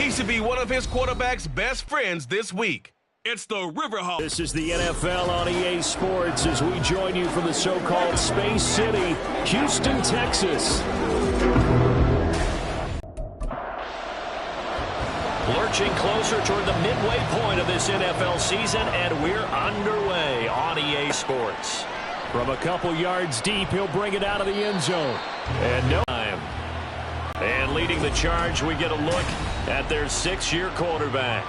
He should be one of his quarterback's best friends this week. It's the River Hogs. This is the NFL on EA Sports as we join you from the so-called Space City, Houston, Texas. Lurching closer toward the midway point of this NFL season, and we're underway on EA Sports. From a couple yards deep, he'll bring it out of the end zone. And no time. And leading the charge, we get a look at their 6-year quarterback.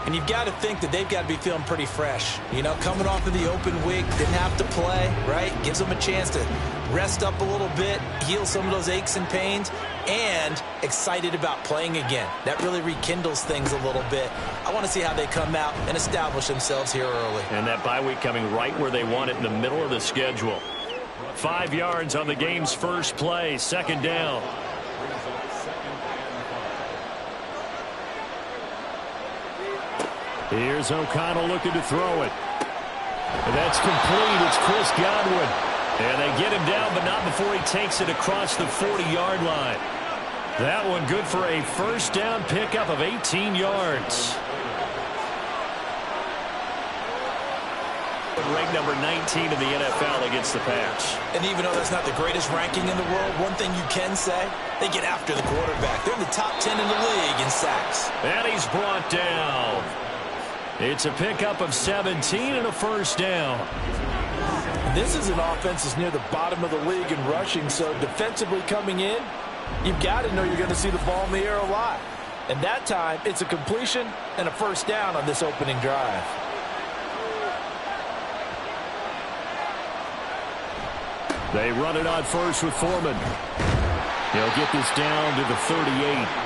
And you've got to think that they've got to be feeling pretty fresh. You know, coming off of the open week, didn't have to play, right? Gives them a chance to rest up a little bit, heal some of those aches and pains, and excited about playing again. That really rekindles things a little bit. I want to see how they come out and establish themselves here early. And that bye week coming right where they want it, in the middle of the schedule. 5 yards on the game's first play, second down. Here's O'Connell looking to throw it. And that's complete. It's Chris Godwin. And they get him down, but not before he takes it across the 40-yard line. That one good for a first down pickup of 18 yards. Ranked number 19 in the NFL against the pass. And even though that's not the greatest ranking in the world, one thing you can say, they get after the quarterback. They're in the top 10 in the league in sacks. And he's brought down. It's a pickup of 17 and a first down. This is an offense that's near the bottom of the league in rushing, so defensively coming in, you've got to know you're going to see the ball in the air a lot. And that time, it's a completion and a first down on this opening drive. They run it on first with Foreman. He'll get this down to the 38.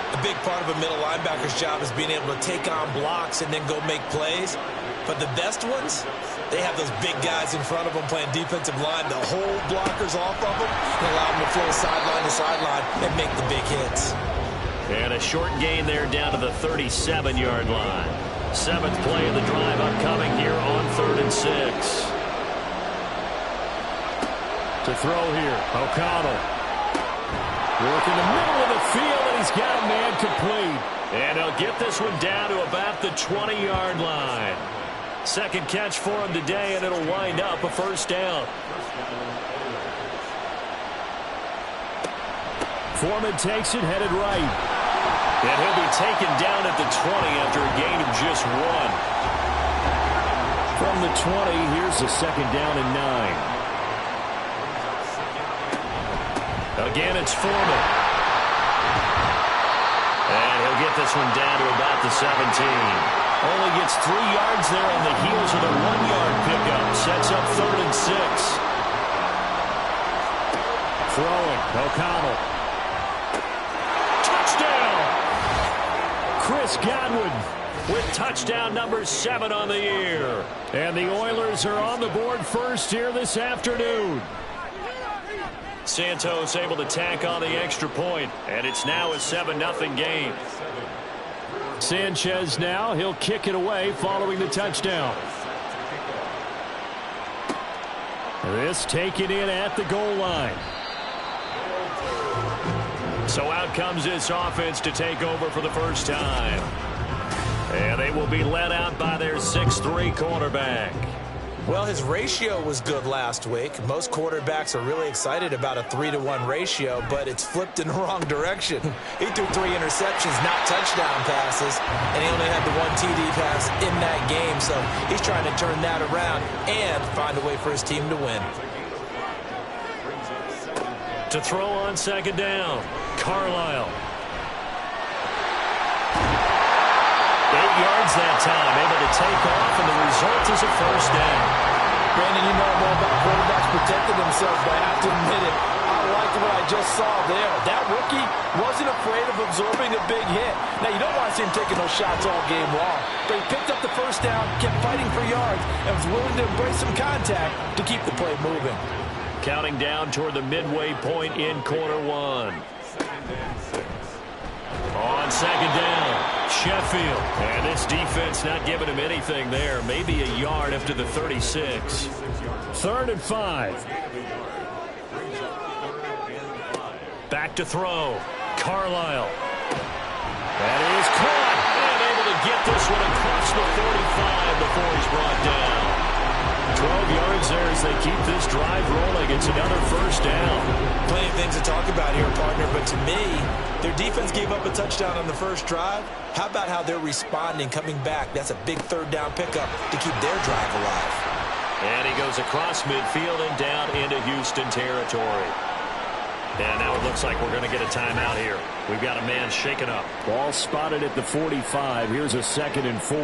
A big part of a middle linebacker's job is being able to take on blocks and then go make plays. But the best ones, they have those big guys in front of them playing defensive line. They'll hold blockers off of them and allow them to flow sideline to sideline and make the big hits. And a short gain there down to the 37-yard line. 7th play of the drive upcoming here on 3rd and 6. To throw here, O'Connell. Working the middle of the field, and he's got a man complete. And he'll get this one down to about the 20-yard line. Second catch for him today, and it'll wind up a first down. Foreman takes it, headed right. And he'll be taken down at the 20 after a gain of just 1. From the 20, here's a second down and 9. Again, it's Foreman. And he'll get this one down to about the 17. Only gets 3 yards there on the heels of the 1-yard pickup. Sets up 3rd and 6. Throwing, O'Connell. Touchdown! Chris Godwin with touchdown number 7 on the year. And the Oilers are on the board first here this afternoon. Santos able to tack on the extra point, and it's now a 7-0 game. Sanchez now, he'll kick it away following the touchdown. This taken in at the goal line. So out comes this offense to take over for the first time. And they will be led out by their 6'3" quarterback. Well, his ratio was good last week. Most quarterbacks are really excited about a 3-to-1 ratio, but it's flipped in the wrong direction. He threw 3 interceptions, not touchdown passes, and he only had the 1 TD pass in that game. So he's trying to turn that around and find a way for his team to win. To throw on second down, Carlisle. 8 yards that time, able to take off, and the result is a first down. Brandon, you know more about quarterbacks protecting themselves, but I have to admit it. I liked what I just saw there. That rookie wasn't afraid of absorbing a big hit. Now, you don't want to see him taking those shots all game long, but he picked up the first down, kept fighting for yards, and was willing to embrace some contact to keep the play moving. Counting down toward the midway point in quarter 1. On second down, Sheffield. And this defense not giving him anything there. Maybe a yard up to the 36. 3rd and 5. Back to throw. Carlisle. yards there as they keep this drive rolling. It's another first down. Plenty of things to talk about here, partner, but to me, their defense gave up a touchdown on the first drive. How about how they're responding, coming back? That's a big third down pickup to keep their drive alive. And he goes across midfield and down into Houston territory. And now it looks like we're going to get a timeout here. We've got a man shaken up. Ball spotted at the 45. Here's a 2nd and 4.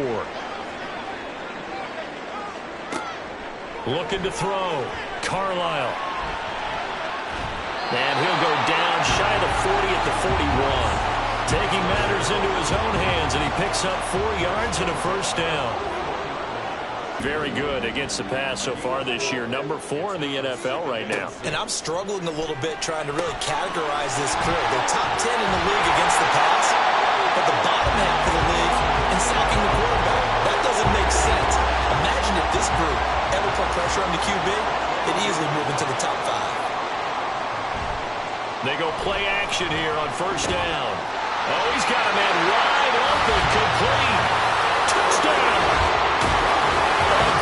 Looking to throw. Carlisle. And he'll go down shy of the 40 at the 41. Taking matters into his own hands, and he picks up 4 yards and a first down. Very good against the pass so far this year. Number 4 in the NFL right now. And I'm struggling a little bit trying to really categorize this crew. They're top 10 in the league against the pass, but the bottom half of the league in sacking the quarterback. That doesn't make sense. Imagine if this group ever put pressure on the QB, they'd easily move into the top 5. They go play action here on first down. Oh, he's got a man wide open, complete. Touchdown!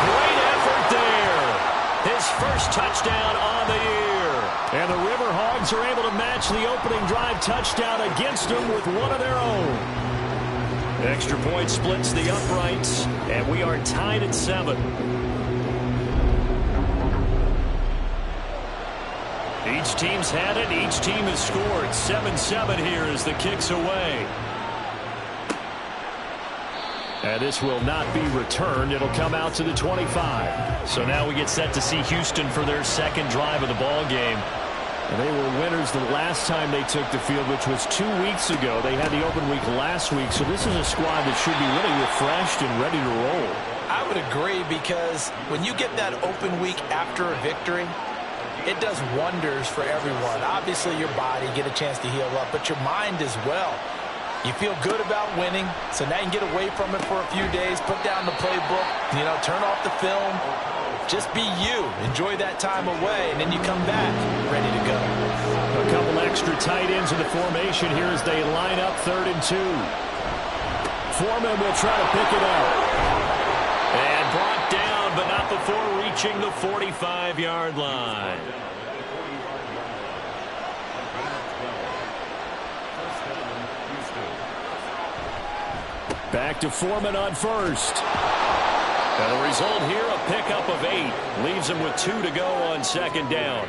Great effort there. His first touchdown on the year. And the River Hogs are able to match the opening drive touchdown against them with one of their own. Extra point splits the uprights, and we are tied at 7. Each team's had it. Each team has scored. 7-7 here as the kick's away. And this will not be returned. It'll come out to the 25. So now we get set to see Houston for their second drive of the ball game. And they were winners the last time they took the field, which was 2 weeks ago. They had the open week last week. So this is a squad that should be really refreshed and ready to roll. I would agree, because when you get that open week after a victory, it does wonders for everyone. Obviously, your body get a chance to heal up, but your mind as well. You feel good about winning, so now you can get away from it for a few days, put down the playbook, turn off the film. Just be you. Enjoy that time away, and then you come back ready to go. A couple extra tight ends in the formation here as they line up 3rd and 2. Foreman will try to pick it up. And brought down, but not before reaching the 45-yard line. Back to Foreman on first. And the result here, a pickup of 8. Leaves him with 2 to go on 2nd down.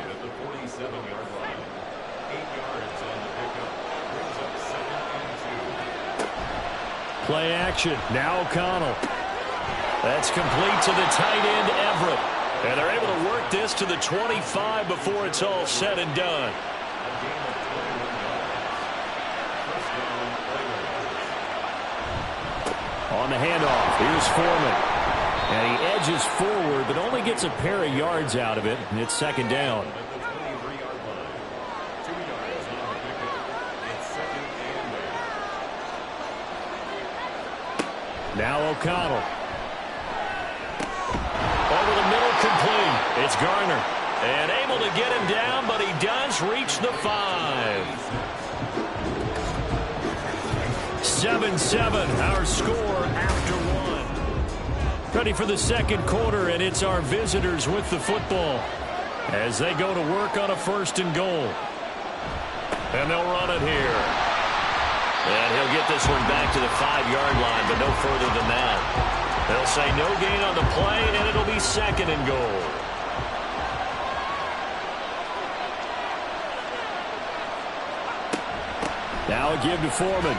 Play action. Now O'Connell. That's complete to the tight end, Everett. And they're able to work this to the 25 before it's all said and done. On the handoff, here's Foreman. And he edges forward, but only gets a pair of yards out of it, and it's 2nd down. Now O'Connell. Over the middle, complete. It's Garner. And able to get him down, but he does reach the 5. 7-7, our score after 1. Ready for the second quarter, and it's our visitors with the football as they go to work on a 1st and goal. And they'll run it here. And he'll get this one back to the 5-yard line, but no further than that. They'll say no gain on the play, and it'll be 2nd and goal. Now a give to Foreman.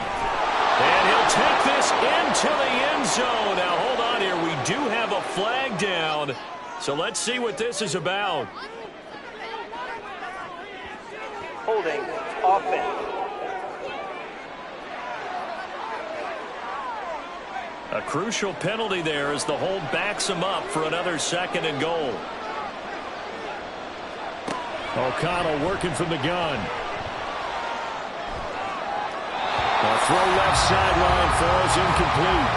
And he'll take this into the end zone. Now, hold on here. We do have a flag down. So let's see what this is about. Holding offense. A crucial penalty there as the hold backs him up for another 2nd and goal. O'Connell working from the gun. A throw left sideline falls incomplete.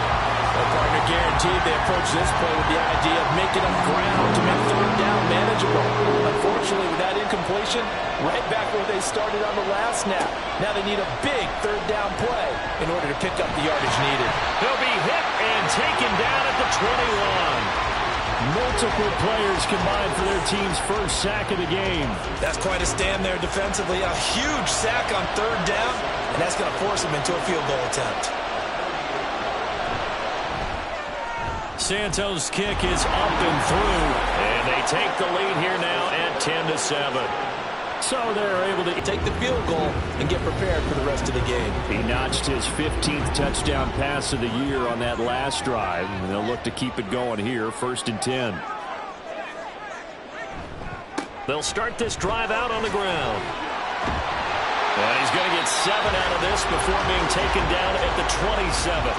Well, partner, guaranteed they approach this play with the idea of making up ground to make 3rd down manageable. Unfortunately, with that incompletion, right back where they started on the last snap. Now they need a big 3rd down play in order to pick up the yardage needed. He'll be hit and taken down at the 21. Multiple players combined for their team's first sack of the game. That's quite a stand there defensively. A huge sack on third down, and that's going to force him into a field goal attempt. Santos' kick is up and through, and they take the lead here now at 10-7. So they're able to take the field goal and get prepared for the rest of the game. He notched his 15th touchdown pass of the year on that last drive, and they'll look to keep it going here, 1st and 10. They'll start this drive out on the ground. And he's going to get 7 out of this before being taken down at the 27.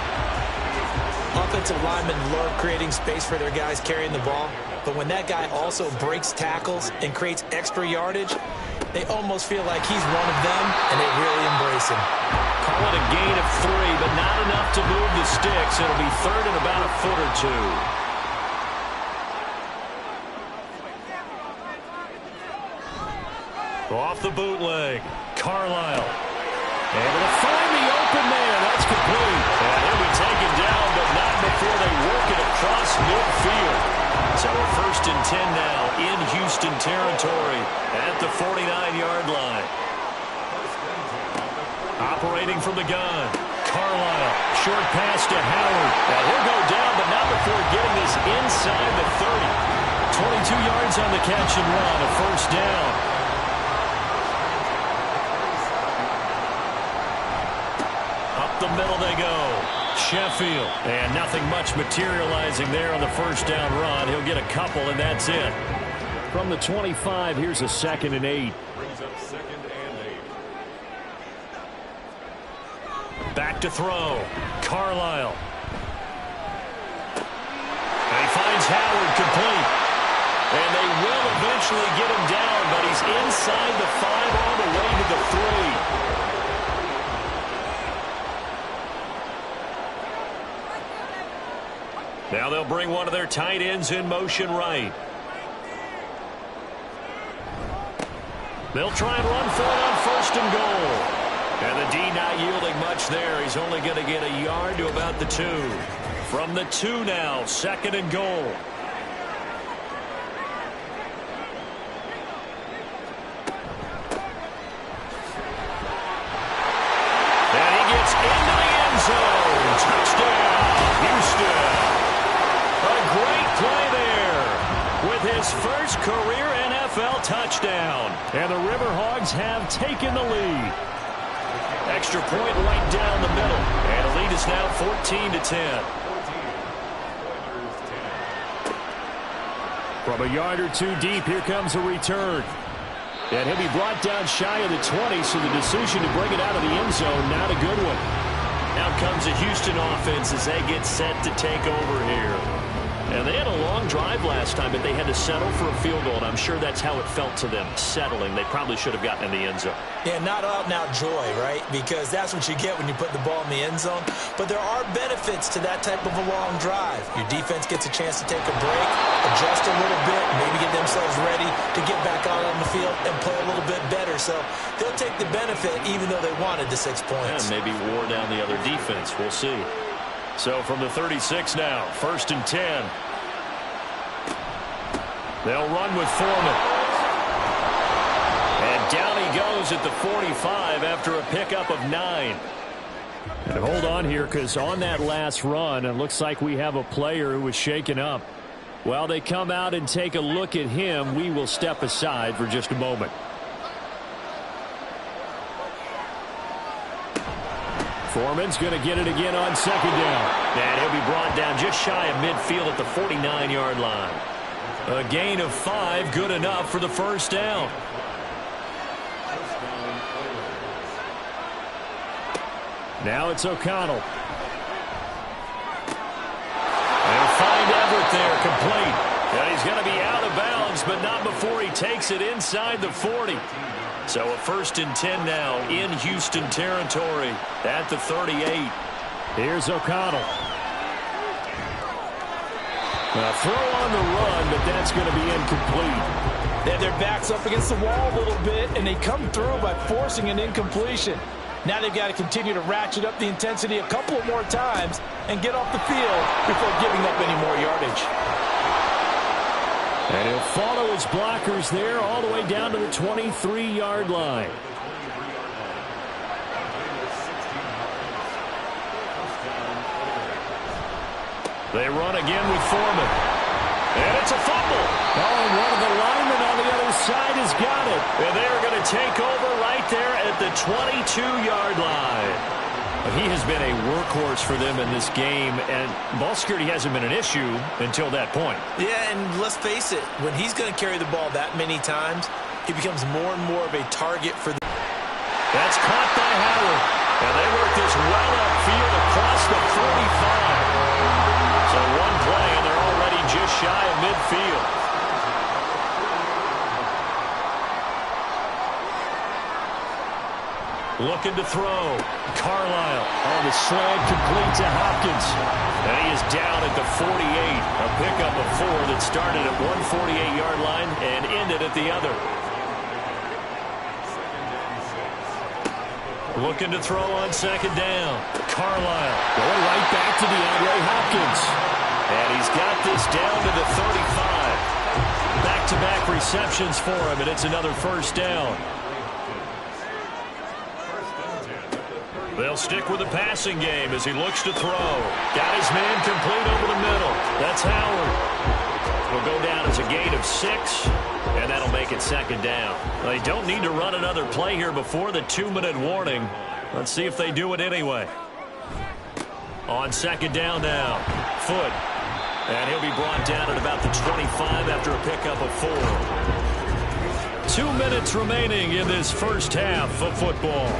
Offensive linemen love creating space for their guys carrying the ball, but when that guy also breaks tackles and creates extra yardage, they almost feel like he's one of them, and they really embrace him. Call it a gain of 3, but not enough to move the sticks. It'll be 3rd and about a foot or 2. Off the bootleg, Carlisle. Able to find the open man. That's complete. And he'll be taken down, but not before they work it across midfield. So a 1st and 10 now in Houston territory at the 49-yard line. Operating from the gun, Carlisle. Short pass to Howard. Now he'll go down, but not before getting this inside the 30. 22 yards on the catch and run, a 1st down. The middle they go. Sheffield. And nothing much materializing there on the 1st down run. He'll get a couple, and that's it. From the 25, here's a 2nd and 8. Brings up 2nd and 8. Back to throw. Carlisle. And he finds Howard complete. And they will eventually get him down, but he's inside the 5 all the way to the 3. Now they'll bring one of their tight ends in motion right. They'll try and run for it on 1st and goal. And the D not yielding much there. He's only going to get a yard to about the 2. From the 2 now, 2nd and goal. And he gets into the end zone. Touchdown, Houston. A great play there with his first career NFL touchdown. And the River Hogs have taken the lead. Extra point right down the middle. And the lead is now 14-10. From a yard or 2 deep, here comes a return. And he'll be brought down shy of the 20, so the decision to bring it out of the end zone, not a good one. Now comes a Houston offense as they get set to take over here. And they had a long drive last time, but they had to settle for a field goal, and I'm sure that's how it felt to them, settling. They probably should have gotten in the end zone. Yeah, not out-and-out joy, right? Because that's what you get when you put the ball in the end zone. But there are benefits to that type of a long drive. Your defense gets a chance to take a break, adjust a little bit, maybe get themselves ready to get back out on the field and play a little bit better. So they'll take the benefit even though they wanted the 6 points. And maybe wore down the other defense. We'll see. So from the 36 now, 1st and 10. They'll run with Foreman. And down he goes at the 45 after a pickup of 9. And hold on here, because on that last run, it looks like we have a player who was shaken up. While they come out and take a look at him, we will step aside for just a moment. Foreman's going to get it again on 2nd down. And he'll be brought down just shy of midfield at the 49-yard line. A gain of 5, good enough for the 1st down. Now it's O'Connell. They'll find Everett there, complete. And he's going to be out of bounds, but not before he takes it inside the 40. So a 1st and 10 now in Houston territory at the 38. Here's O'Connell. A throw on the run, but that's going to be incomplete. They have their backs up against the wall a little bit, and they come through by forcing an incompletion. Now they've got to continue to ratchet up the intensity a couple of more times and get off the field before giving up any more yardage. And he'll follow his blockers there all the way down to the 23-yard line. They run again with Foreman. And it's a fumble. Oh, and one of the linemen on the other side has got it. And they're going to take over right there at the 22-yard line. He has been a workhorse for them in this game, and ball security hasn't been an issue until that point. Yeah, and let's face it, when he's going to carry the ball that many times, he becomes more and more of a target for the... That's caught by Howard, and they work this well upfield across the 45. So one play, and they're already just shy of midfield. Looking to throw. Carlisle on the slant, complete to Hopkins. And he is down at the 48. A pickup of 4 that started at one 48-yard line and ended at the other. Looking to throw on second down. Carlisle going right back to DeAndre Hopkins. And he's got this down to the 35. Back-to-back receptions for him, and it's another first down. They'll stick with the passing game as he looks to throw. Got his man complete over the middle. That's Howard. Will go down as a gain of 6, and that'll make it second down. They don't need to run another play here before the 2-minute warning. Let's see if they do it anyway. On second down now, Foot. And he'll be brought down at about the 25 after a pickup of 4. 2 minutes remaining in this first half of football.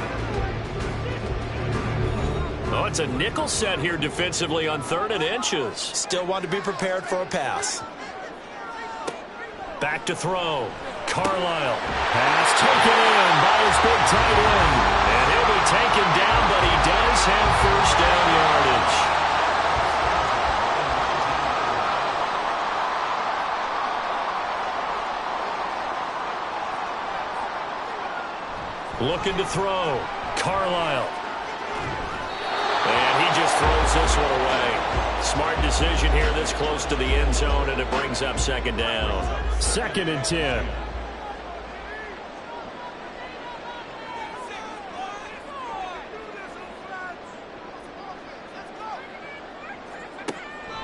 Oh, it's a nickel set here defensively on 3rd and inches. Still want to be prepared for a pass. Back to throw. Carlisle. Pass taken in by his big tight end. And he'll be taken down, but he does have first down yardage. Looking to throw. Carlisle. And he just throws this one away. Smart decision here this close to the end zone, and it brings up second down. 2nd and 10.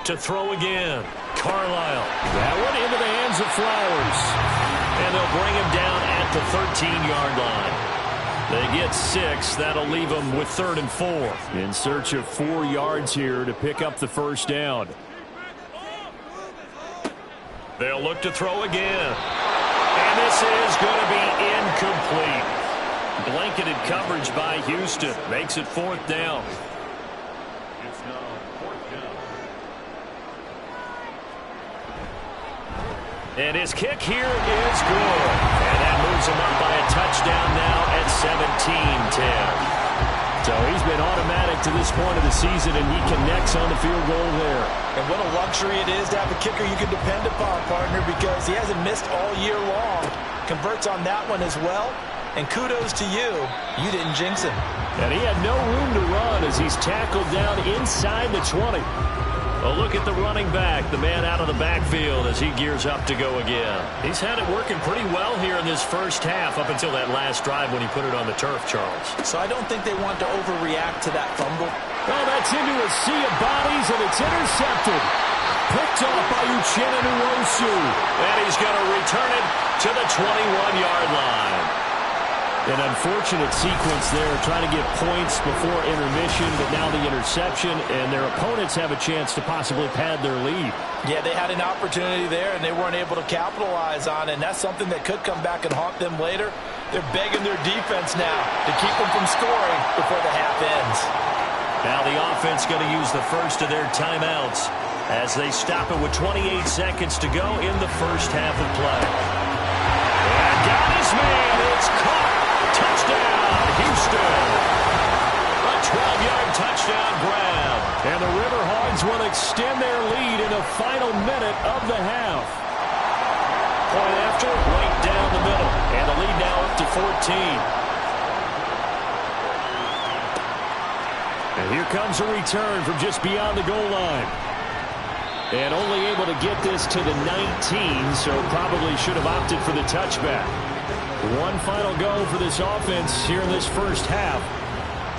To throw again. Carlisle. That one into the hands of Flowers. And they'll bring him down at the 13-yard line. They get 6. That'll leave them with 3rd and 4. In search of 4 yards here to pick up the first down. They'll look to throw again. And this is going to be incomplete. Blanketed coverage by Houston. Makes it 4th down. And his kick here is good. And that moves him up by a touchdown now at 17-10. So he's been automatic to this point of the season, and he connects on the field goal there. And what a luxury it is to have a kicker you can depend upon, partner, because he hasn't missed all year long. Converts on that one as well. And kudos to you. You didn't jinx him. And he had no room to run as he's tackled down inside the 20. A look at the running back, the man out of the backfield as he gears up to go again. He's had it working pretty well here in this first half up until that last drive when he put it on the turf, Charles. So I don't think they want to overreact to that fumble. Oh, that's into a sea of bodies, and it's intercepted. Picked off by Uchenna Nwosu. And he's going to return it to the 21-yard line. An unfortunate sequence there, trying to get points before intermission, but now the interception, and their opponents have a chance to possibly pad their lead. Yeah, they had an opportunity there, and they weren't able to capitalize on it, and that's something that could come back and haunt them later. They're begging their defense now to keep them from scoring before the half ends. Now the offense going to use the first of their timeouts as they stop it with 28 seconds to go in the first half of play. And got his man. It's caught. Touchdown, Houston. A 12-yard touchdown grab. And the River Hogs will extend their lead in the final minute of the half. Point after, right down the middle. And the lead now up to 14. And here comes a return from just beyond the goal line. And only able to get this to the 19, so probably should have opted for the touchback. One final go for this offense here in this first half.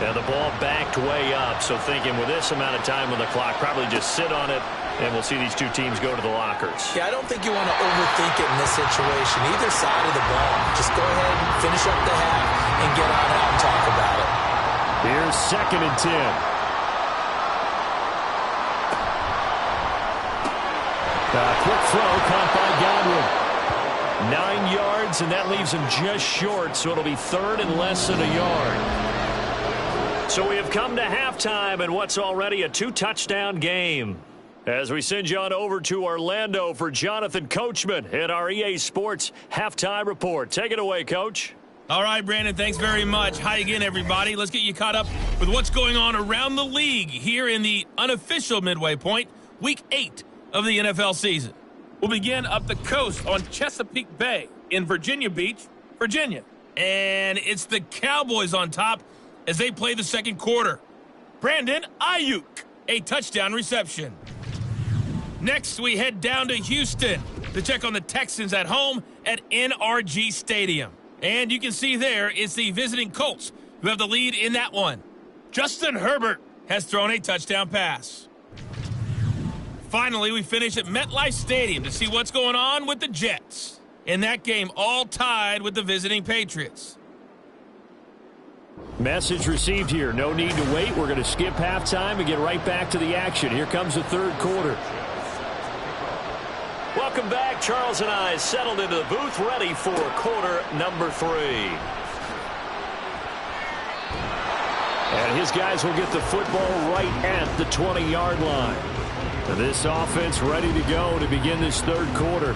And the ball backed way up, so thinking with this amount of time on the clock, probably just sit on it, and we'll see these two teams go to the lockers. Yeah, I don't think you want to overthink it in this situation. Either side of the ball. Just go ahead and finish up the half and get on out and talk about it. Here's 2nd and 10. Quick throw caught by Godwin. 9 yards, and that leaves him just short, so it'll be 3rd and less than a yard. So we have come to halftime in what's already a 2-touchdown game. As we send you on over to Orlando for Jonathan Coachman in our EA Sports Halftime Report. Take it away, Coach. All right, Brandon, thanks very much. Hi again, everybody. Let's get you caught up with what's going on around the league here in the unofficial midway point, Week 8 of the NFL season. We'll begin up the coast on Chesapeake Bay in Virginia Beach, Virginia. And it's the Cowboys on top as they play the second quarter. Brandon Ayuk, a touchdown reception. Next, we head down to Houston to check on the Texans at home at NRG Stadium. And you can see there it's the visiting Colts who have the lead in that one. Justin Herbert has thrown a touchdown pass. Finally, we finish at MetLife Stadium to see what's going on with the Jets. In that game, all tied with the visiting Patriots. Message received here. No need to wait. We're going to skip halftime and get right back to the action. Here comes the third quarter. Welcome back. Charles and I settled into the booth, ready for quarter number 3. And his guys will get the football right at the 20-yard line. This offense ready to go to begin this third quarter.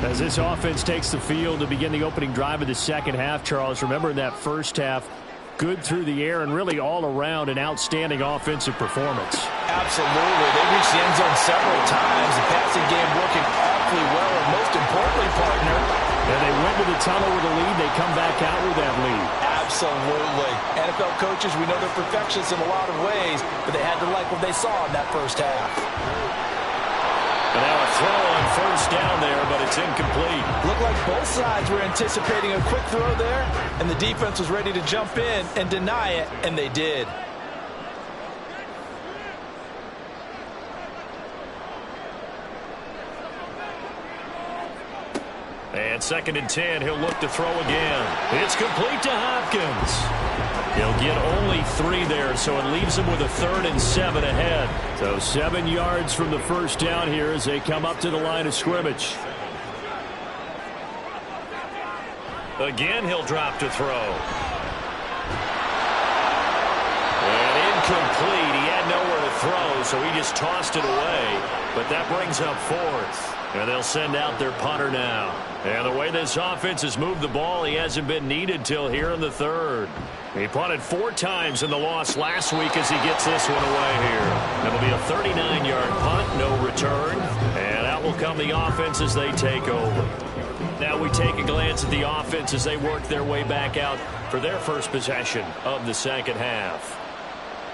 As this offense takes the field to begin the opening drive of the second half, Charles, remember in that first half, good through the air and really all around an outstanding offensive performance. Absolutely. They reached the end zone several times. The passing game working awfully well, and most importantly, partner. And they went to the tunnel with a lead. They come back out with that lead. Absolutely. NFL coaches, we know they're perfectionists in a lot of ways, but they had to like what they saw in that first half. And now a throw on first down there, but it's incomplete. Looked like both sides were anticipating a quick throw there, and the defense was ready to jump in and deny it, and they did. And 2nd and 10, he'll look to throw again. It's complete to Hopkins. He'll get only 3 there, so it leaves him with a 3rd and 7 ahead. So 7 yards from the first down here as they come up to the line of scrimmage. Again, he'll drop to throw. And incomplete. He had nowhere to throw, so he just tossed it away. But that brings up 4th. And they'll send out their punter now. And the way this offense has moved the ball, he hasn't been needed till here in the 3rd. He punted 4 times in the loss last week as he gets this one away here. It'll be a 39-yard punt, no return. And out will come the offense as they take over. Now we take a glance at the offense as they work their way back out for their first possession of the second half.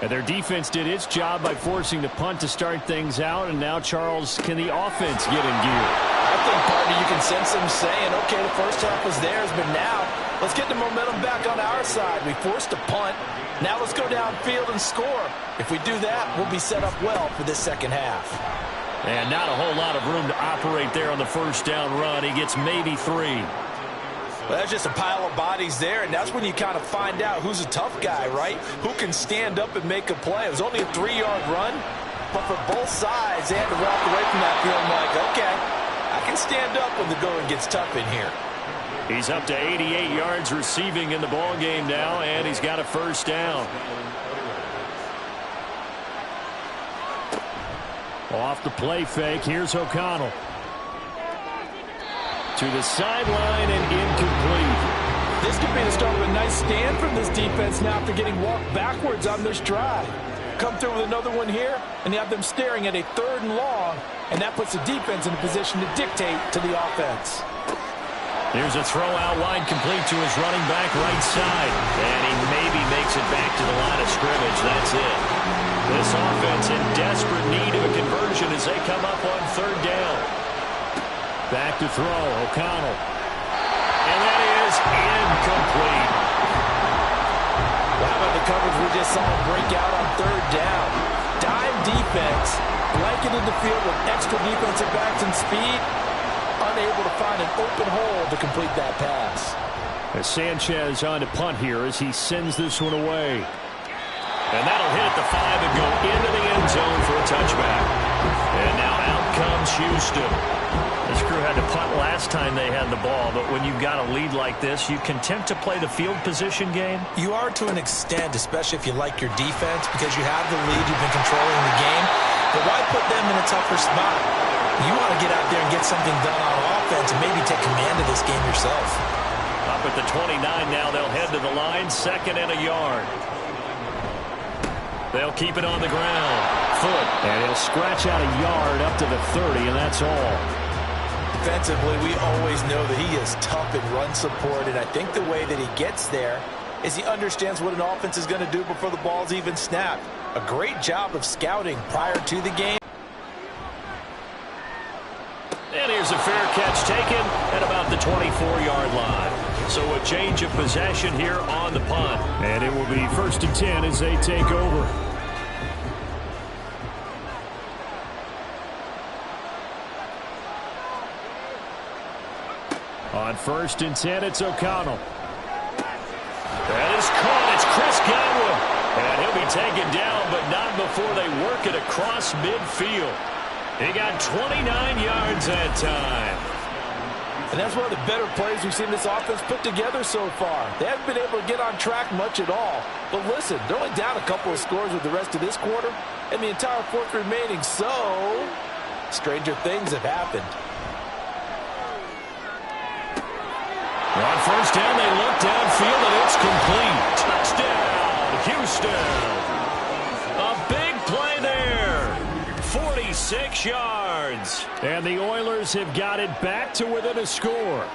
And their defense did its job by forcing the punt to start things out. And now, Charles, can the offense get in gear? I think, partner, you can sense them saying, okay, the first half was theirs, but now let's get the momentum back on our side. We forced a punt. Now let's go downfield and score. If we do that, we'll be set up well for this second half. And not a whole lot of room to operate there on the first down run. He gets maybe 3. Well, that's just a pile of bodies there, and that's when you kind of find out who's a tough guy, right? Who can stand up and make a play. It was only a 3-yard run, but for both sides, they had to walk away from that feeling like, okay, I can stand up when the going gets tough in here. He's up to 88 yards receiving in the ball game now, and he's got a first down. Off the play fake, here's O'Connell. To the sideline and incomplete. This could be the start of a nice stand from this defense now after getting walked backwards on this drive. Come through with another one here, and you have them staring at a 3rd and long, and that puts the defense in a position to dictate to the offense. Here's a throw out wide complete to his running back right side. And he maybe makes it back to the line of scrimmage. That's it. this offense in desperate need of a conversion as they come up on third down. Back to throw, O'Connell. And that is incomplete. How about the coverage we just saw break out on third down? Dime defense, blanketed the field with extra defensive backs and speed, unable to find an open hole to complete that pass. As Sanchez on to punt here as he sends this one away. And that'll hit at the 5 and go into the end zone for a touchback. And now out comes Houston. This crew had to punt last time they had the ball, but when you've got a lead like this, you content to play the field position game? You are to an extent, especially if you like your defense, because you have the lead, you've been controlling the game. But why put them in a tougher spot? You want to get out there and get something done on offense and maybe take command of this game yourself. Up at the 29 now, they'll head to the line, 2nd and a yard. They'll keep it on the ground. Foot. And he'll scratch out a yard up to the 30, and that's all. Defensively, we always know that he is tough in run support, and I think the way that he gets there is he understands what an offense is going to do before the ball's even snapped. A great job of scouting prior to the game. And here's a fair catch taken at about the 24-yard line. So a change of possession here on the punt. And it will be 1st and 10 as they take over. On 1st and 10, it's O'Connell. That is caught. It's Chris Godwin. And he'll be taken down, but not before they work it across midfield. He got 29 yards that time. And that's one of the better plays we've seen this offense put together so far. They haven't been able to get on track much at all. But listen, they're only down a couple of scores with the rest of this quarter, and the entire 4th remaining, so stranger things have happened. On 1st down, they look downfield, and it's complete. Touchdown, Houston. A big play there. 46 yards. And the Oilers have got it back to within a score.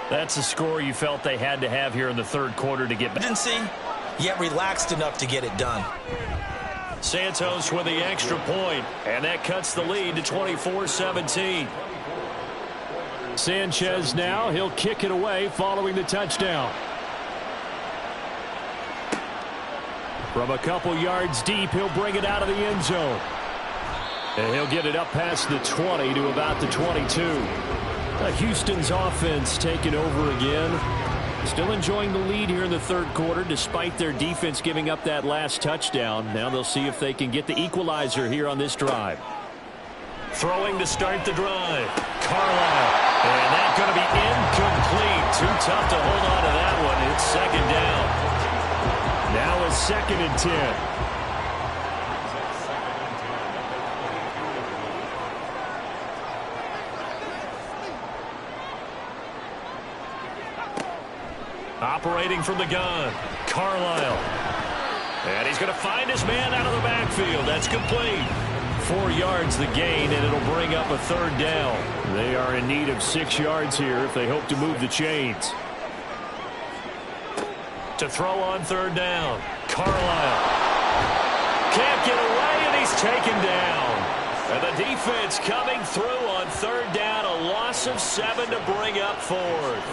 That's a score you felt they had to have here in the 3rd quarter to get back. Yet relaxed enough to get it done. Santos with the extra point, and that cuts the lead to 24-17. Sanchez now, he'll kick it away following the touchdown. From a couple yards deep, he'll bring it out of the end zone. And he'll get it up past the 20 to about the 22. Houston's offense taking over again. Still enjoying the lead here in the 3rd quarter despite their defense giving up that last touchdown. Now they'll see if they can get the equalizer here on this drive. Throwing to start the drive. Carlisle. And that's going to be incomplete. Too tough to hold on to that one. It's 2nd down. Now a 2nd and 10. Operating from the gun, Carlisle. And he's going to find his man out of the backfield. That's complete. 4 yards the gain, and it'll bring up a 3rd down. They are in need of 6 yards here if they hope to move the chains. To throw on 3rd down, Carlisle. Can't get away, and he's taken down. And the defense coming through on 3rd down. A loss of 7 to bring up 4th.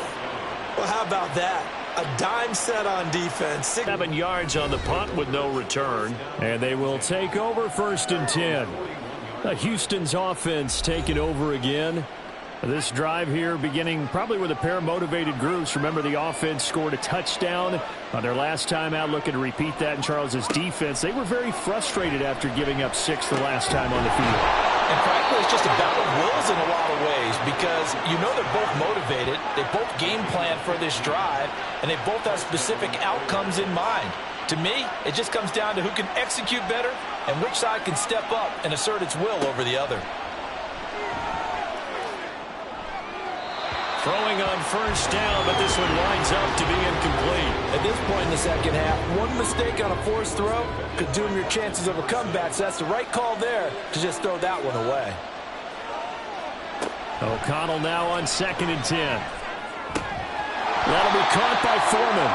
Well, how about that? A dime set on defense. 7 yards on the punt with no return. And they will take over 1st and 10. Houston's offense taking over again. This drive here beginning probably with a pair of motivated groups. Remember, the offense scored a touchdown on their last time out. Looking to repeat that in Charles's defense. They were very frustrated after giving up 6 the last time on the field. And frankly, it's just a battle of wills in a lot of ways because you know they're both motivated. They both game plan for this drive, and they both have specific outcomes in mind. To me, it just comes down to who can execute better and which side can step up and assert its will over the other. Throwing on 1st down, but this one winds up to be incomplete. At this point in the 2nd half, one mistake on a forced throw could doom your chances of a comeback, so that's the right call there to just throw that one away. O'Connell now on 2nd and 10. That'll be caught by Foreman.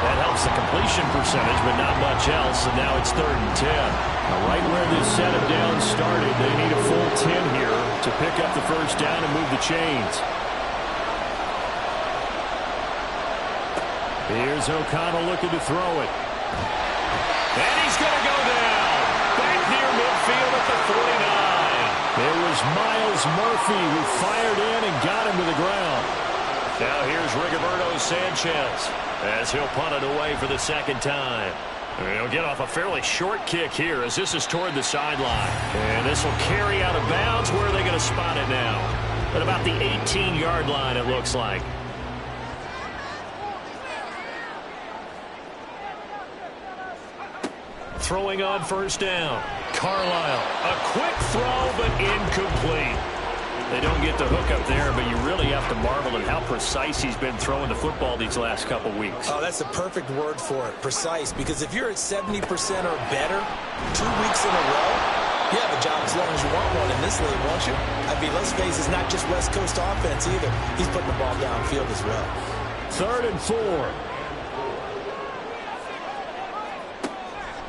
That helps the completion percentage, but not much else, and now it's 3rd and 10. Right where this setup down started, they need a full 10 here to pick up the first down and move the chains. Here's O'Connell looking to throw it. And he's going to go down. Back near midfield at the 49. It was Miles Murphy who fired in and got him to the ground. Now here's Rigoberto Sanchez as he'll punt it away for the second time. He'll get off a fairly short kick here as this is toward the sideline. And this will carry out of bounds. Where are they going to spot it now? At about the 18-yard line, it looks like. Throwing on first down. Carlisle. A quick throw, but incomplete. They don't get the hook up there, but you really have to marvel at how precise he's been throwing the football these last couple weeks. Oh, that's the perfect word for it, precise. Because if you're at 70% or better 2 weeks in a row, you have a job as long as you want one in this league, won't you? I mean, let's face it, it's not just West Coast offense either. He's putting the ball downfield as well. 3rd and 4.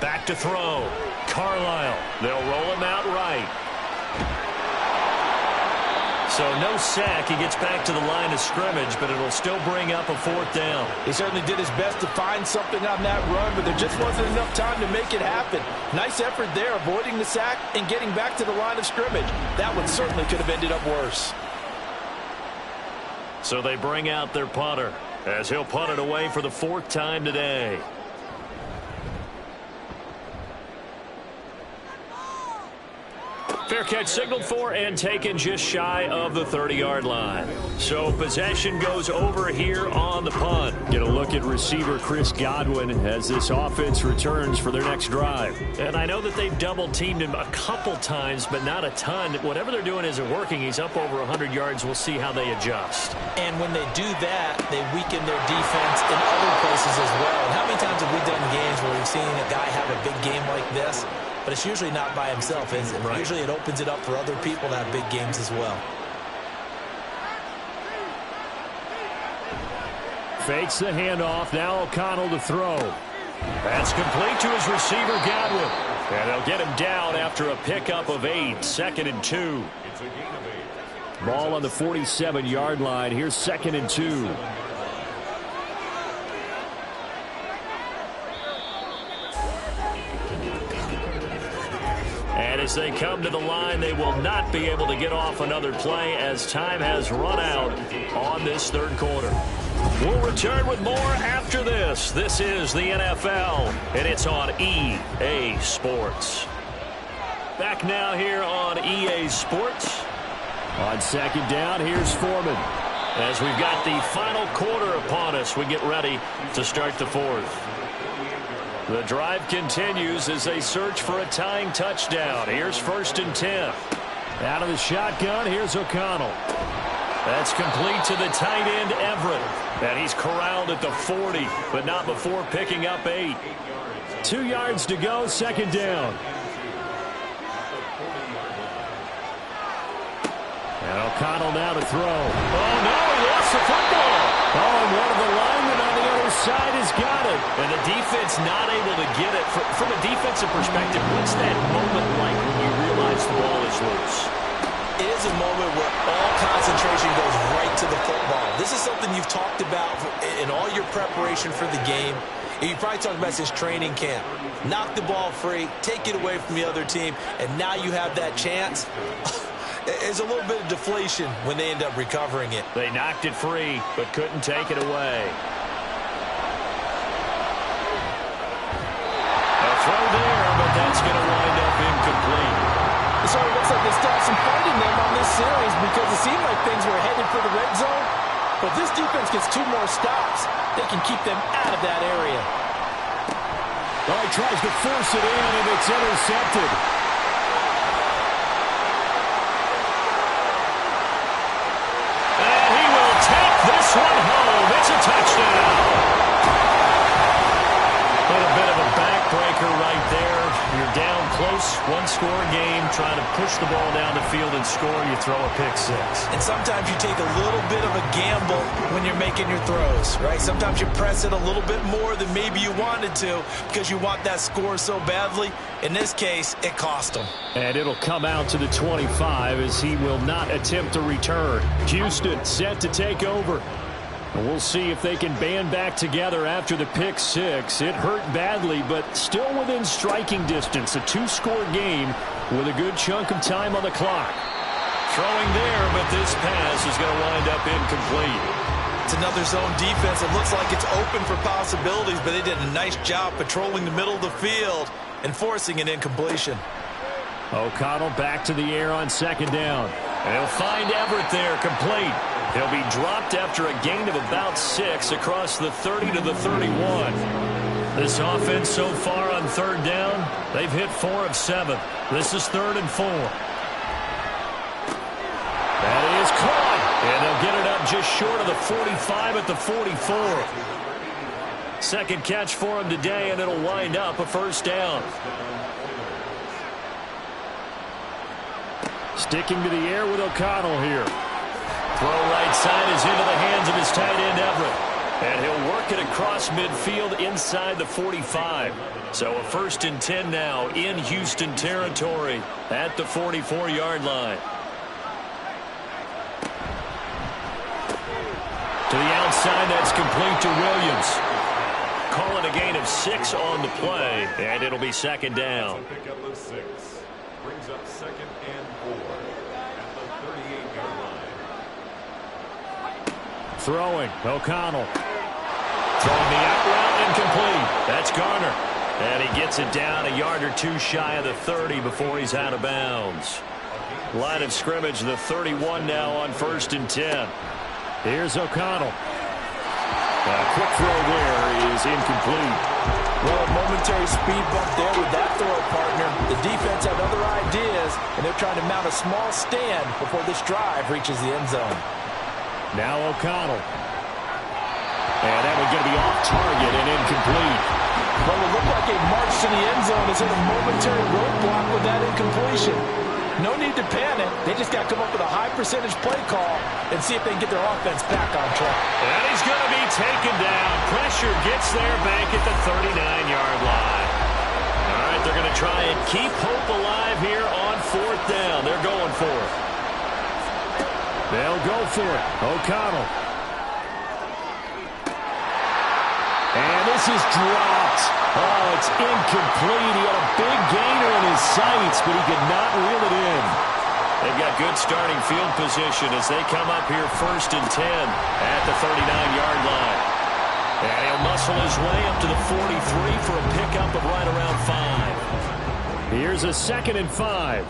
Back to throw. Carlisle. They'll roll him out right. So no sack. He gets back to the line of scrimmage, but it'll still bring up a 4th down. He certainly did his best to find something on that run, but there just wasn't enough time to make it happen. Nice effort there, avoiding the sack and getting back to the line of scrimmage. That one certainly could have ended up worse. So they bring out their punter as he'll punt it away for the 4th time today. Fair catch signaled for and taken just shy of the 30-yard line. So possession goes over here on the punt. Get a look at receiver Chris Godwin as this offense returns for their next drive. And I know that they've double-teamed him a couple times, but not a ton. Whatever they're doing isn't working. He's up over 100 yards. We'll see how they adjust. And when they do that, they weaken their defense in other places as well. And how many times have we done games where we've seen a guy have a big game like this? But it's usually not by himself, is it? Right. Usually it opens it up for other people to have big games as well. Fakes the handoff. Now O'Connell to throw. That's complete to his receiver, Godwin. And they'll get him down after a pickup of 8. 2nd and 2. Ball on the 47-yard line. Here's 2nd and 2. And as they come to the line, they will not be able to get off another play as time has run out on this 3rd quarter. We'll return with more after this. This is the NFL, and it's on EA Sports. Back now here on EA Sports. On 2nd down, here's Foreman. As we've got the final quarter upon us, we get ready to start the 4th. The drive continues as they search for a tying touchdown. Here's 1st and 10. Out of the shotgun, here's O'Connell. That's complete to the tight end, Everett. And he's corralled at the 40, but not before picking up 8. 2 yards to go, 2nd down. And O'Connell now to throw. Oh, no, he lost the football. Oh, and one of the linemen on the other side has got it. And the defense not able to get it. From a defensive perspective, what's that moment like when you realize the ball is loose? It is a moment where all concentration goes right to the football. This is something you've talked about in all your preparation for the game. And you probably talked about since training camp. Knock the ball free, take it away from the other team, and now you have that chance. There's a little bit of deflation when they end up recovering it. They knocked it free, but couldn't take it away. A throw there, but that's going to wind up incomplete. It sort of looks like they still have some fight in them on this series because it seemed like things were headed for the red zone. But this defense gets 2 more stops. They can keep them out of that area. Oh, he tries to force it in, and it's intercepted. And he will take this one home. It's a touchdown. A bit of a backbreaker right there. You're down close, one-score game, trying to push the ball down the field and score, you throw a pick six. And sometimes you take a little bit of a gamble when you're making your throws, right? Sometimes you press it a little bit more than maybe you wanted to because you want that score so badly. In this case, it cost him. And it'll come out to the 25 as he will not attempt a return. Houston set to take over. And we'll see if they can band back together after the pick six. It hurt badly, but still within striking distance. A two-score game with a good chunk of time on the clock. Throwing there, but this pass is going to wind up incomplete. It's another zone defense. It looks like it's open for possibilities, but they did a nice job patrolling the middle of the field and forcing an incompletion. O'Connell back to the air on second down. And he'll find Everett there, complete. He'll be dropped after a gain of about 6 across the 30 to the 31. This offense so far on third down, they've hit 4 of 7. This is 3rd and 4. That is caught. And they'll get it up just short of the 45 at the 44. Second catch for him today, and it'll wind up a first down. Sticking to the air with O'Connell here. Throw right side is into the hands of his tight end, Everett. And he'll work it across midfield inside the 45. So a 1st and 10 now in Houston territory at the 44-yard line. To the outside, that's complete to Williams. Calling a gain of 6 on the play, and it'll be second down. Brings up 2nd and 4 at the 38-yard line. Throwing, O'Connell. Throwing the out route, incomplete. That's Garner. And he gets it down a yard or 2 shy of the 30 before he's out of bounds. Line of scrimmage, the 31 now on 1st and 10. Here's O'Connell. A quick throw there is incomplete. Well, a momentary speed bump there with that throw partner. The defense had other ideas, and they're trying to mount a small stand before this drive reaches the end zone. Now O'Connell. And that one's going to be off target and incomplete. Well, it looked like a march to the end zone is hit a momentary roadblock with that incompletion. No need to panic. They just got to come up with a high percentage play call and see if they can get their offense back on track. And he's going to be taken down. Pressure gets there back at the 39-yard line. All right, they're going to try and keep hope alive here on 4th down. They're going for it. They'll go for it. O'Connell. And this is dropped. Oh, it's incomplete. He had a big gainer in his sights, but he could not reel it in. They've got good starting field position as they come up here 1st and 10 at the 39-yard line. And he'll muscle his way up to the 43 for a pickup of right around 5. Here's a 2nd and 5.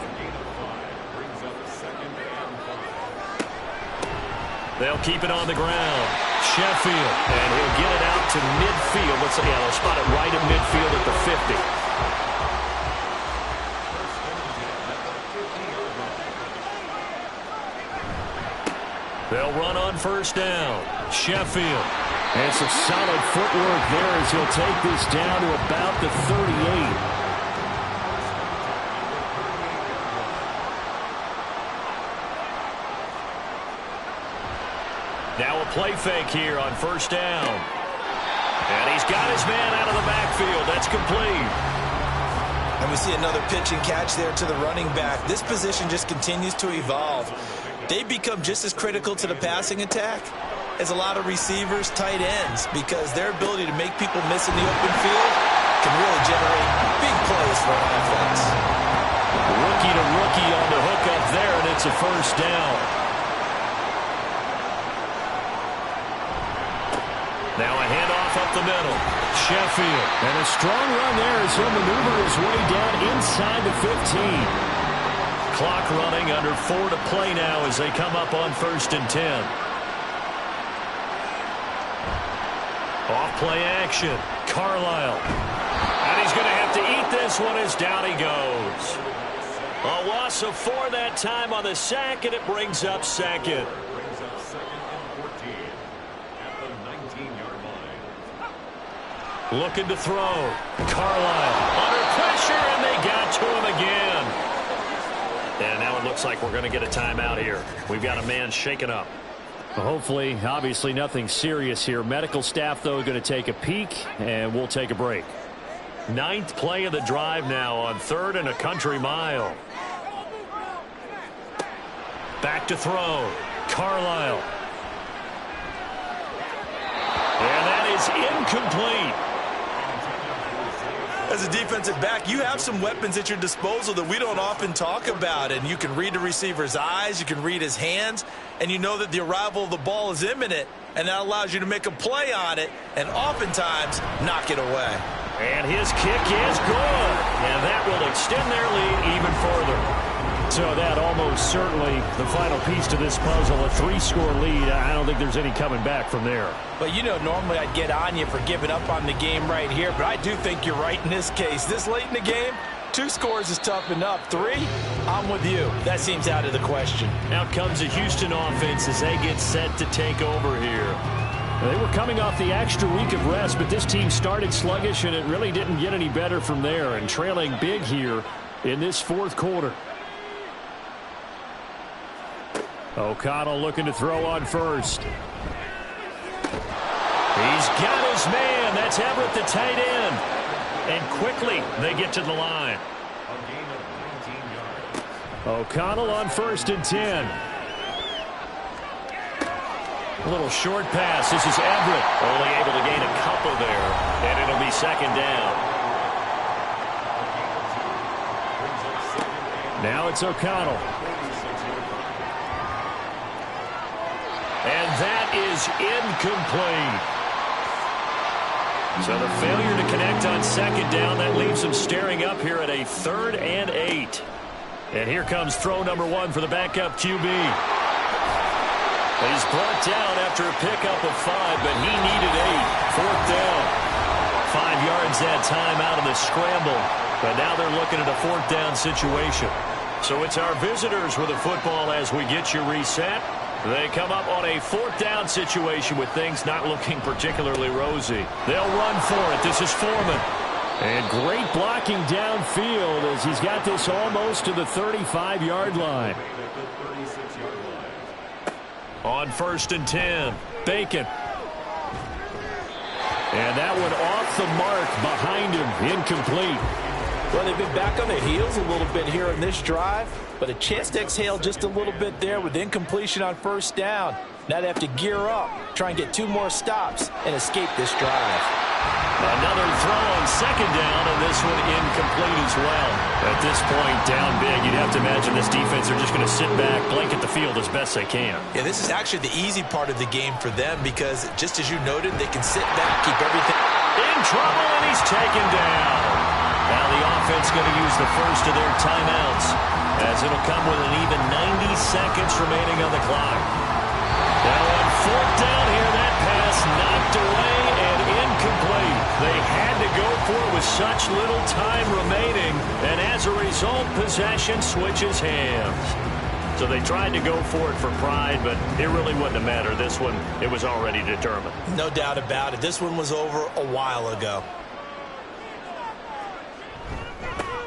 They'll keep it on the ground. Sheffield, and he'll get it out to midfield. They'll spot it right at midfield at the 50. They'll run on 1st down. Sheffield. And some solid footwork there as he'll take this down to about the 38. Now a play fake here on 1st down. And he's got his man out of the backfield. That's complete. And we see another pitch and catch there to the running back. This position just continues to evolve. They become just as critical to the passing attack as a lot of receivers, tight ends, because their ability to make people miss in the open field can really generate big plays for an offense. Rookie to rookie on the hook up there, and it's a 1st down. Now a handoff up the middle. Sheffield. And a strong run there as he'll maneuver his way down inside the 15. Clock running, under 4 to play now as they come up on 1st and 10. Off play action. Carlisle. And he's going to have to eat this one as down he goes. A loss of 4 that time on the sack, and it brings up 2nd. Looking to throw. Carlisle under pressure, and they got looks like we're going to get a timeout here. We've got a man shaken up. Well, hopefully, obviously nothing serious here. Medical staff, though, going to take a peek, and we'll take a break. 9th play of the drive now on 3rd and a country mile. Back to throw. Carlisle. And that is incomplete. As a defensive back, you have some weapons at your disposal that we don't often talk about. And you can read the receiver's eyes, you can read his hands, and you know that the arrival of the ball is imminent, and that allows you to make a play on it and oftentimes knock it away. And his kick is good. And that will extend their lead even further. So that almost certainly the final piece to this puzzle, a 3-score lead. I don't think there's any coming back from there. But, you know, normally I'd get on you for giving up on the game right here, but I do think you're right in this case. This late in the game, 2 scores is tough enough. 3, I'm with you. That seems out of the question. Now comes the Houston offense as they get set to take over here. They were coming off the extra week of rest, but this team started sluggish, and it really didn't get any better from there, and trailing big here in this 4th quarter. O'Connell looking to throw on first. He's got his man. That's Everett, the tight end. And quickly they get to the line. O'Connell on 1st and 10. A little short pass. This is Everett. Only able to gain a couple there. And it'll be 2nd down. Now it's O'Connell. And that is incomplete. So the failure to connect on 2nd down, that leaves them staring up here at a 3rd and 8. And here comes throw number 1 for the backup QB. He's brought down after a pickup of 5, but he needed 8. 4th down. 5 yards that time out of the scramble. But now they're looking at a 4th down situation. So it's our visitors with the football as we get you reset. They come up on a 4th down situation with things not looking particularly rosy. They'll run for it. This is Foreman. And great blocking downfield as he's got this almost to the 35-yard line. On 1st and 10, Bacon. And that one off the mark behind him, incomplete. Well, they've been back on their heels a little bit here in this drive, but a chance to exhale just a little bit there with incompletion on 1st down. Now they have to gear up, try and get 2 more stops, and escape this drive. Another throw on 2nd down, and this one incomplete as well. At this point, down big, you'd have to imagine this defense are just going to sit back, blanket the field as best they can. Yeah, this is actually the easy part of the game for them because, just as you noted, they can sit back, keep everything. In trouble, and he's taken down. Now the offense going to use the first of their timeouts as it'll come with an even 90 seconds remaining on the clock. Now on 4th down here, that pass knocked away and incomplete. They had to go for it with such little time remaining, and as a result, possession switches hands. So they tried to go for it for pride, but it really wouldn't have mattered. This one, it was already determined. No doubt about it. This one was over a while ago.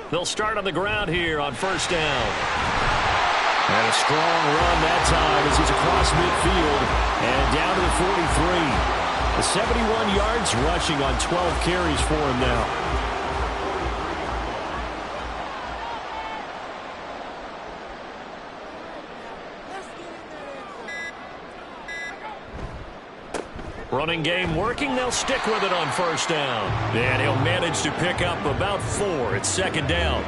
They'll start on the ground here on 1st down. And a strong run that time as he's across midfield and down to the 43. The 71 yards rushing on 12 carries for him now. Running game working. They'll stick with it on 1st down. And he'll manage to pick up about 4. It's 2nd down.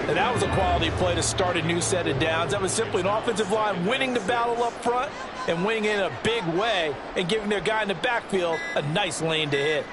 And that was a quality play to start a new set of downs. That was simply an offensive line winning the battle up front and winning in a big way and giving their guy in the backfield a nice lane to hit.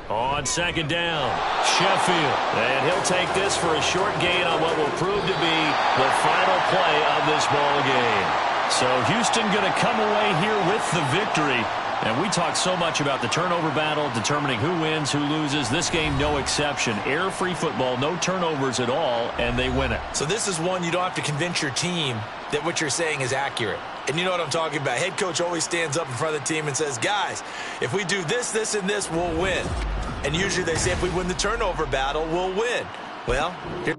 On 2nd down, Sheffield. And he'll take this for a short gain on what will prove to be the final play of this ball game. So Houston going to come away here with the victory. And we talked so much about the turnover battle, determining who wins, who loses. This game, no exception. Error-free football, no turnovers at all, and they win it. So this is one you don't have to convince your team that what you're saying is accurate. And you know what I'm talking about. Head coach always stands up in front of the team and says, guys, if we do this, this, and this, we'll win. And usually they say if we win the turnover battle, we'll win. Well, here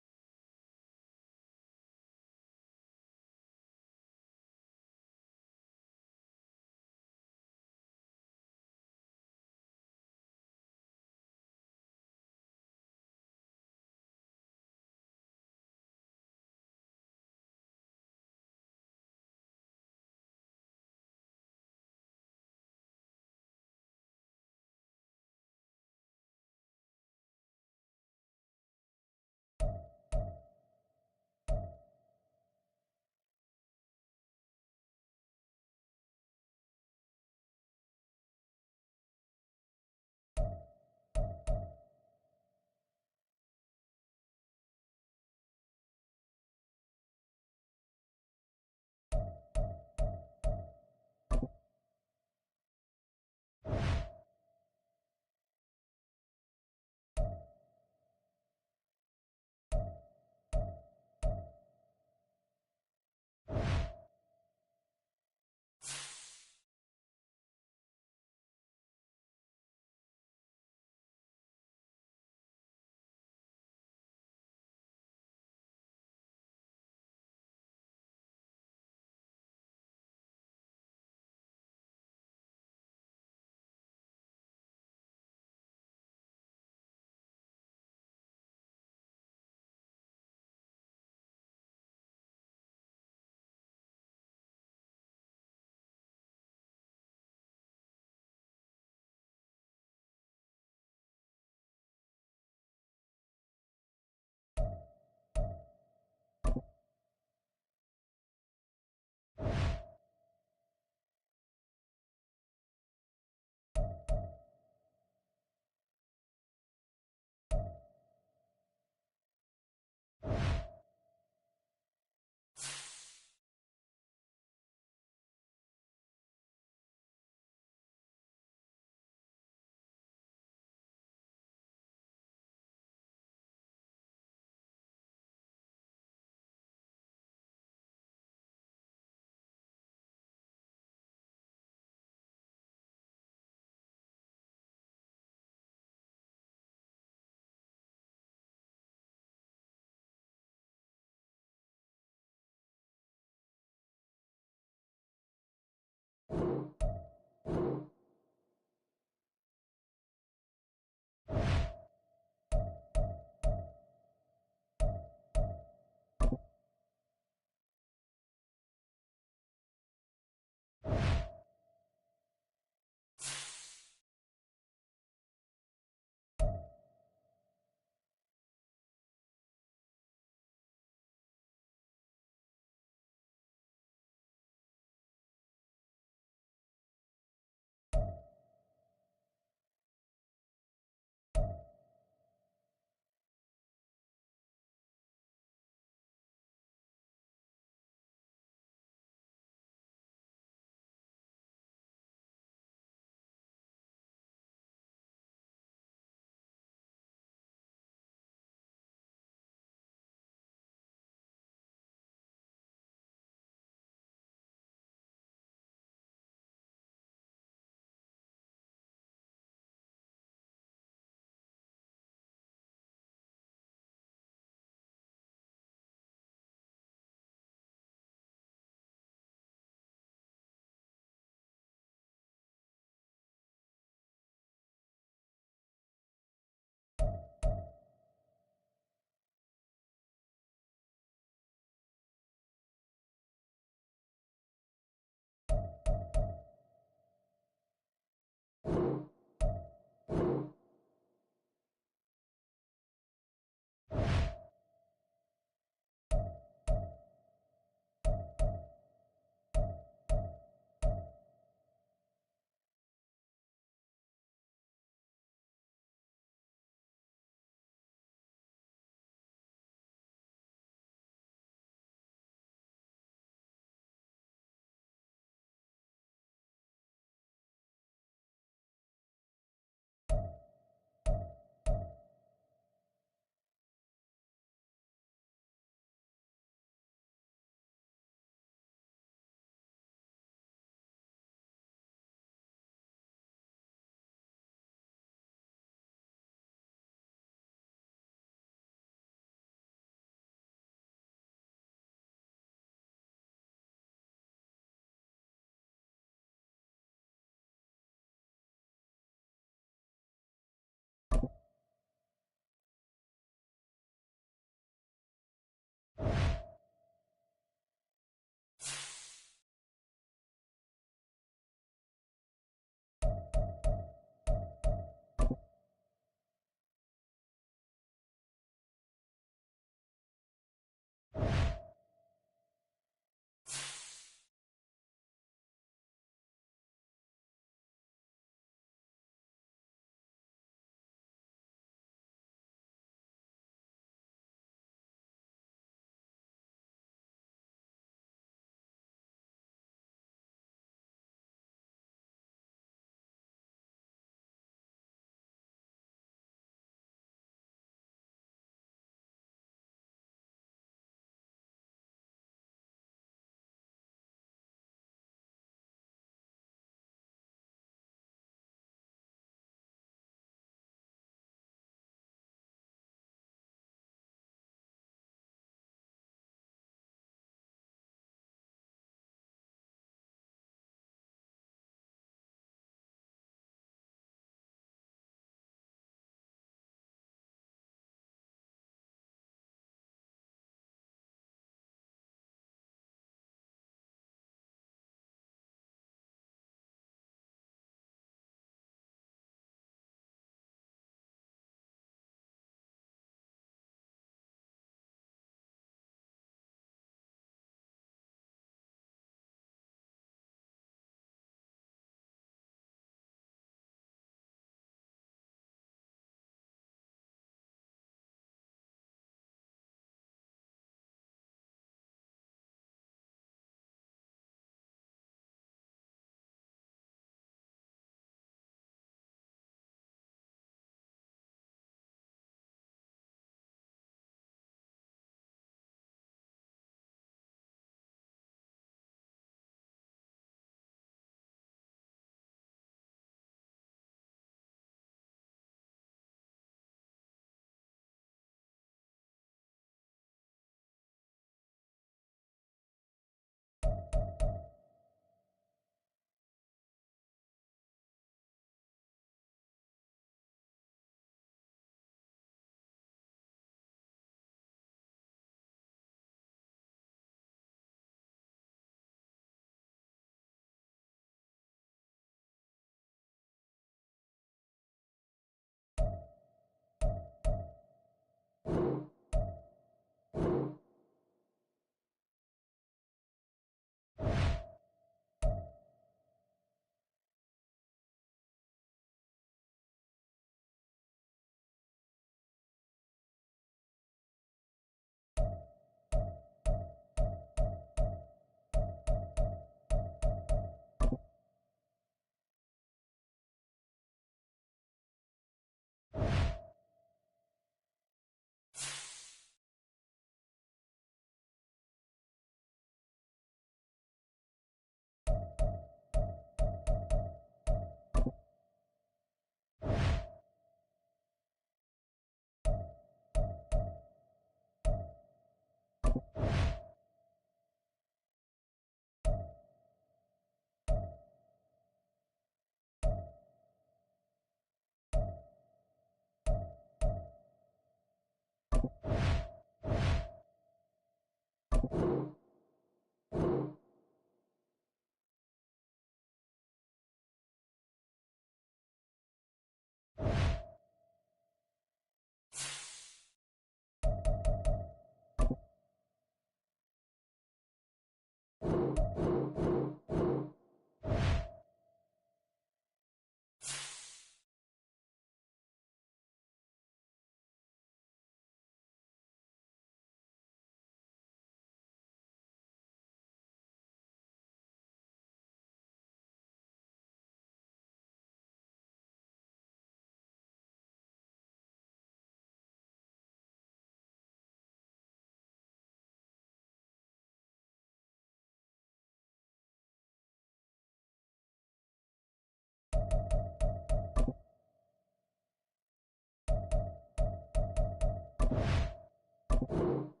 Bye.